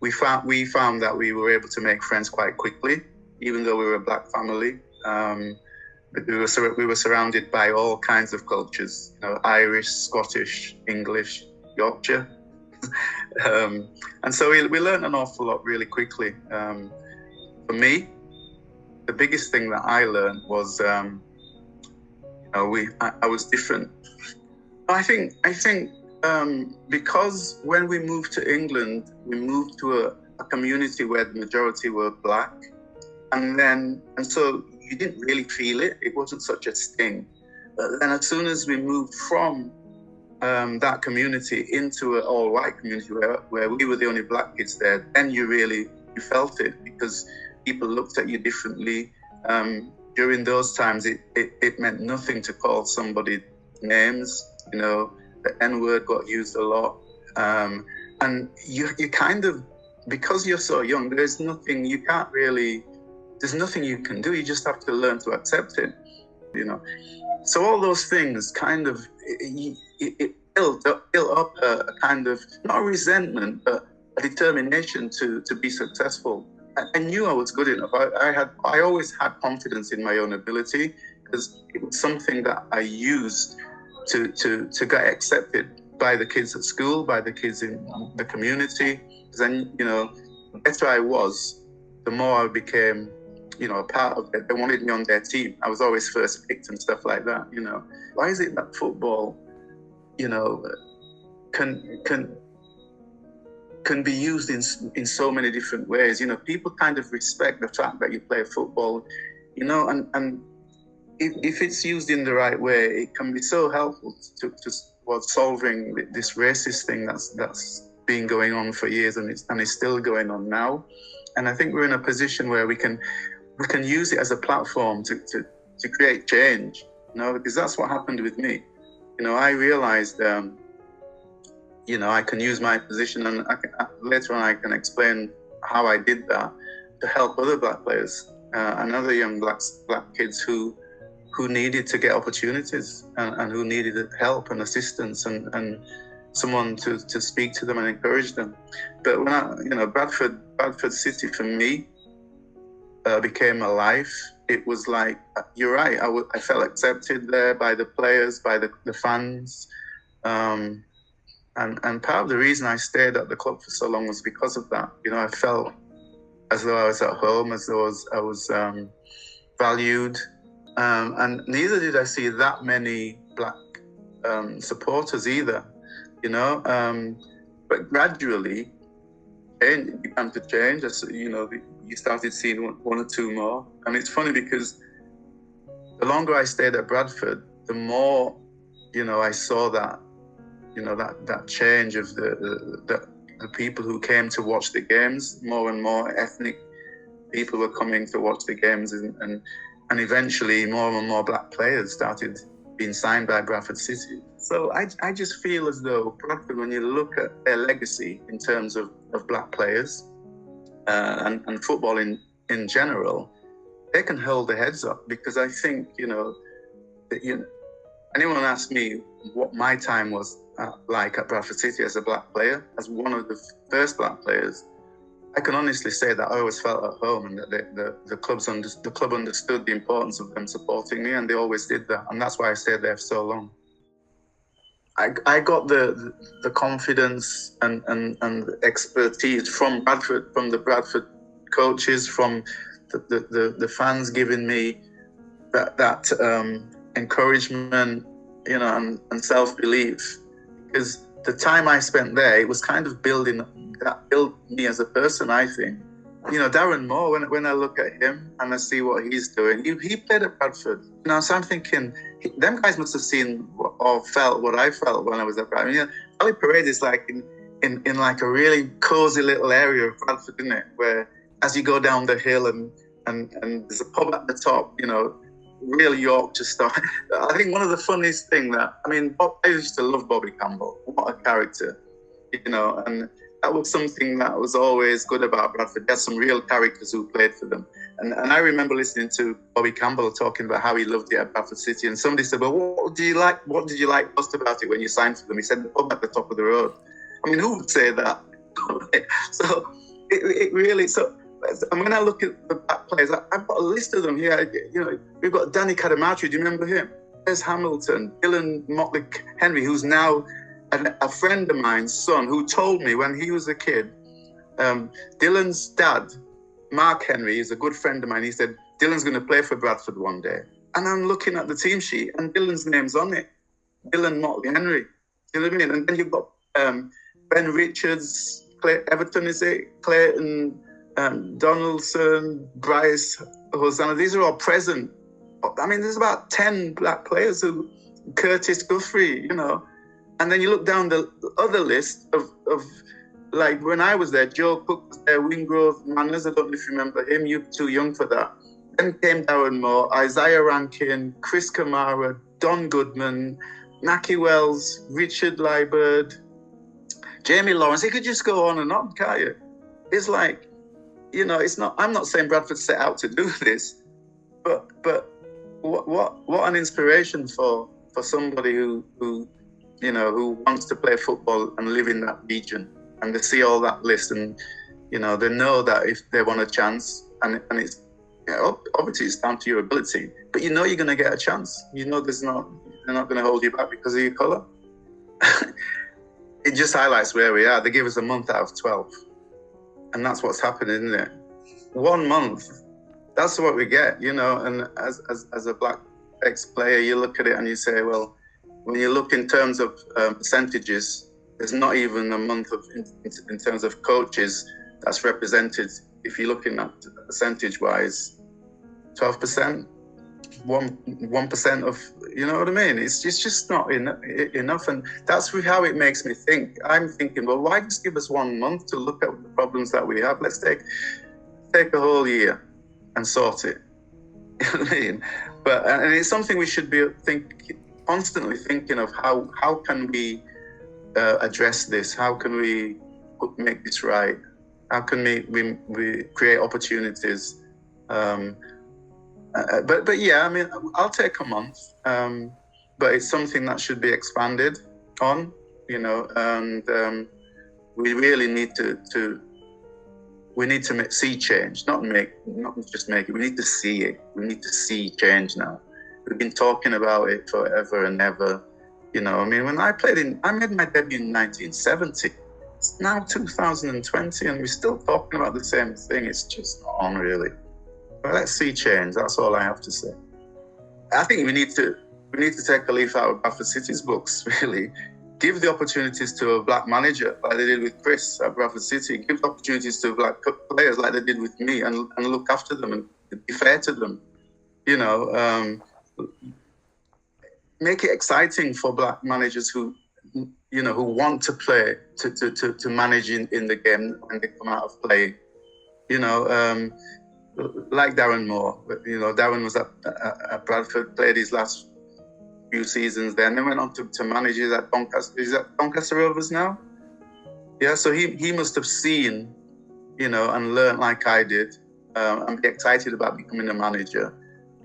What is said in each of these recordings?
we found that we were able to make friends quite quickly, even though we were a black family. But we were surrounded by all kinds of cultures, Irish, Scottish, English, Yorkshire. And so we learned an awful lot really quickly. For me, the biggest thing that I learned was, I was different. I think because when we moved to England, we moved to a community where the majority were black, and so you didn't really feel it. It wasn't such a sting. But then as soon as we moved from that community into an all-white community where we were the only black kids there, then you felt it, because people looked at you differently. During those times, it meant nothing to call somebody names. The N-word got used a lot. And you kind of, because you're so young, there's nothing you can do. You just have to learn to accept it, So all those things kind of, it built up a kind of, not a resentment, but a determination to be successful. I knew I was good enough. I always had confidence in my own ability, because it was something that I used to get accepted by the kids at school, by the kids in the community. Then, the better I was, the more I became, a part of it. They wanted me on their team. I was always first picked and stuff like that, Why is it that football, can be used in so many different ways? People kind of respect the fact that you play football, and if it's used in the right way, it can be so helpful towards solving this racist thing that's been going on for years, and it's still going on now. And I think we're in a position where we can use it as a platform to create change, because that's what happened with me. I realized, I can use my position, and later on I can explain how I did that to help other black players and other young black kids who needed to get opportunities and who needed help and assistance and someone to speak to them and encourage them. But when Bradford City for me became a life. It was like, you're right, I felt accepted there by the players, by the fans. And part of the reason I stayed at the club for so long was because of that. I felt as though I was at home, as though I was valued. And neither did I see that many black supporters either, but gradually it began to change. As you started seeing one or two more. And it's funny because the longer I stayed at Bradford, the more, I saw that, that change of the people who came to watch the games. More and more ethnic people were coming to watch the games, and eventually more and more black players started being signed by Bradford City. So I just feel as though Bradford, when you look at their legacy in terms of black players and football in general, they can hold their heads up, because I think, anyone asked me what my time was like at Bradford City as a black player, as one of the first black players, I can honestly say that I always felt at home, and that the club understood the importance of them supporting me, and they always did that, and that's why I stayed there for so long. I got the confidence and the expertise from Bradford, from the Bradford coaches, from the fans giving me that encouragement, and self-belief, because the time I spent there, it was kind of built me as a person, I think. Darren Moore, when I look at him and I see what he's doing, he played at Bradford. So I'm thinking, them guys must have seen or felt what I felt when I was at Bradford. Valley Parade is like in like a really cozy little area of Bradford, isn't it? Where as you go down the hill and there's a pub at the top, real Yorkshire stuff. I think one of the funniest thing I used to love Bobby Campbell. What a character, and that was something that was always good about Bradford. There's some real characters who played for them. And I remember listening to Bobby Campbell talking about how he loved it at Bradford City. And somebody said, well, what did you like most about it when you signed for them? He said, the pub at the top of the road. Who would say that? So It really, so, and when I look at the back players, I've got a list of them here. You know, we've got Danny Cadamartri, do you remember him? There's Hamilton, Dylan Motley Henry, who's now a friend of mine's son, who told me when he was a kid, Dylan's dad, Mark Henry, is a good friend of mine. He said, Dylan's going to play for Bradford one day. And I'm looking at the team sheet and Dylan's name's on it. Dylan Motley Henry. You know what I mean? And then you've got Ben Richards, Everton, is it? Clayton, Donaldson, Bryce, Hosanna. These are all present. I mean, there's about 10 black players Curtis Guthrie, you know. And then you look down the other list of like when I was there, Joe Cook was there, Wingrove Manners, I don't know if you remember him, you're too young for that. Then came Darren Moore, Isaiah Rankin, Chris Kamara, Don Goodman, Naki Wells, Richard Liebert, Jamie Lawrence. You could just go on and on, can't you? It's like, you know, it's not, I'm not saying Bradford set out to do this, but what an inspiration for somebody who you know, who wants to play football and live in that region, and they see all that list, and you know, they know that if they want a chance, and it's, you know, obviously it's down to your ability, but you know you're going to get a chance. You know they're not going to hold you back because of your colour. It just highlights where we are. They give us a month out of 12, and that's what's happening, isn't it? 1 month, that's what we get, you know. And as a black ex-player, you look at it and you say, well, when you look in terms of percentages, there's not even a month of in terms of coaches that's represented. If you're looking at percentage-wise, 12%, 1% of, you know what I mean? It's just not enough, and that's how it makes me think. I'm thinking, well, why just give us 1 month to look at the problems that we have? Let's take a whole year and sort it. You know what I mean? But and it's something we should be constantly thinking of. How can we address this? How can we make this right? How can we create opportunities? But yeah, I mean, I'll take a month, but it's something that should be expanded on, you know, and we really need to see change, not just make it. We need to see it. We need to see change now. We've been talking about it forever and ever, you know. I mean, when I made my debut in 1970. It's now 2020, and we're still talking about the same thing. It's just not on, really. But let's see change. That's all I have to say. I think we need to take a leaf out of Bradford City's books, really. Give the opportunities to a black manager, like they did with Chris at Bradford City. Give the opportunities to black players, like they did with me, and look after them and be fair to them. You know, make it exciting for black managers who want to play, to manage in the game when they come out of play. You know, like Darren Moore. You know, Darren was at Bradford, played his last few seasons there, and then went on to manage at Doncaster. Is that Doncaster Rovers now? Yeah, so he must have seen, you know, and learned like I did, and be excited about becoming a manager.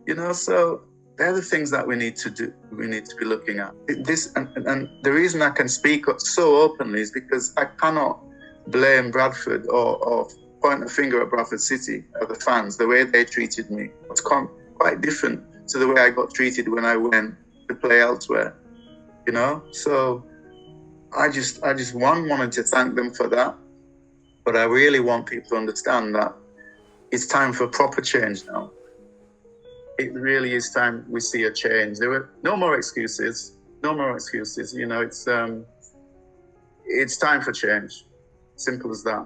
You know, so they're the things that we need to do. We need to be looking at this, and the reason I can speak up so openly is because I cannot blame Bradford or point a finger at Bradford City or the fans. The way they treated me was quite different to the way I got treated when I went to play elsewhere. You know, so I just wanted to thank them for that, but I really want people to understand that it's time for proper change now. It really is time we see a change. There were no more excuses. You know, it's time for change. Simple as that.